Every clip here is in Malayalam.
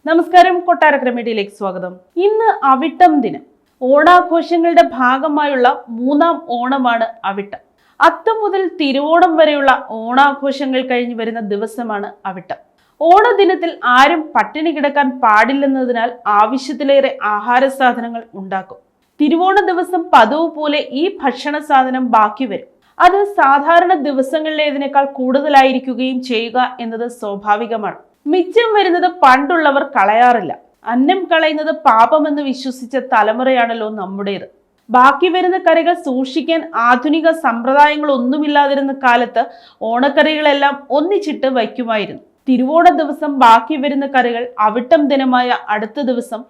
നമസ്കാരം, കൊട്ടാരക്കര മീഡിയയിലേക്ക് സ്വാഗതം. ഇന്ന് അവിട്ടം ദിനം. ഓണാഘോഷങ്ങളുടെ ഭാഗമായുള്ള മൂന്നാം ഓണമാണ് അവിട്ടം. അത്തം മുതൽ തിരുവോണം വരെയുള്ള ഓണാഘോഷങ്ങൾ കഴിഞ്ഞു വരുന്ന ദിവസമാണ് അവിട്ടം. ഓണദിനത്തിൽ ആരും പട്ടിണി കിടക്കാൻ പാടില്ലെന്നതിനാൽ ആവശ്യത്തിലേറെ ആഹാര സാധനങ്ങൾ ഉണ്ടാക്കും. തിരുവോണ ദിവസം പതിവ് പോലെ ഈ ഭക്ഷണ സാധനം ബാക്കി വരും. അത് സാധാരണ ദിവസങ്ങളിലേതിനേക്കാൾ കൂടുതലായിരിക്കുകയും ചെയ്യുക എന്നത് സ്വാഭാവികമാണ്. മിച്ചം വരുന്നത് പണ്ടുള്ളവർ കളയാറില്ല. അന്നം കളയുന്നത് പാപമെന്ന് വിശ്വസിച്ച തലമുറയാണല്ലോ നമ്മുടേത്. ബാക്കി വരുന്ന കറികൾ സൂക്ഷിക്കാൻ ആധുനിക സമ്പ്രദായങ്ങളൊന്നുമില്ലാതിരുന്ന കാലത്ത് ഓണക്കറികളെല്ലാം ഒന്നിച്ചിട്ട് വയ്ക്കുമായിരുന്നു. തിരുവോണ ദിവസം ബാക്കി വരുന്ന കറികൾ അവിട്ടം ദിനമായ അടുത്ത ദിവസം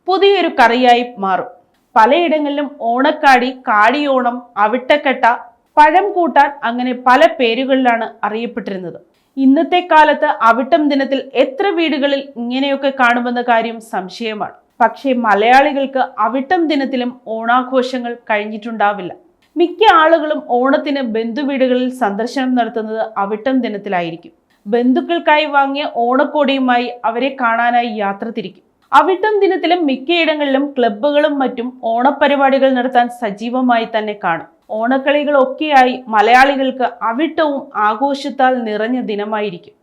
പുതിയൊരു കറിയായി മാറും. പലയിടങ്ങളിലും ഓണക്കാടി, കാടിയോണം, അവിട്ടക്കട്ട, പഴം കൂട്ടാൻ അങ്ങനെ പല പേരുകളിലാണ് അറിയപ്പെട്ടിരുന്നത്. ഇന്നത്തെ കാലത്ത് അവിട്ടം ദിനത്തിൽ എത്ര വീടുകളിൽ ഇങ്ങനെയൊക്കെ കാണുമെന്ന കാര്യം സംശയമാണ്. പക്ഷേ മലയാളികൾക്ക് അവിട്ടം ദിനത്തിലും ഓണാഘോഷങ്ങൾ കഴിഞ്ഞിട്ടുണ്ടാവില്ല. മിക്ക ആളുകളും ഓണത്തിന് ബന്ധുവീടുകളിൽ സന്ദർശനം നടത്തുന്നത് അവിട്ടം ദിനത്തിലായിരിക്കും. ബന്ധുക്കൾക്കായി വാങ്ങിയ ഓണക്കോടിയുമായി അവരെ കാണാനായി യാത്ര തിരിക്കും. അവിട്ടം ദിനത്തിലും മിക്കയിടങ്ങളിലും ക്ലബ്ബുകളും മറ്റും ഓണപരിപാടികൾ നടത്താൻ സജീവമായി തന്നെ കാണും. ഓണക്കളികളൊക്കെയായി മലയാളികൾക്ക് അവിട്ടവും ആഘോഷത്താൽ നിറഞ്ഞ ദിനമായിരിക്കും.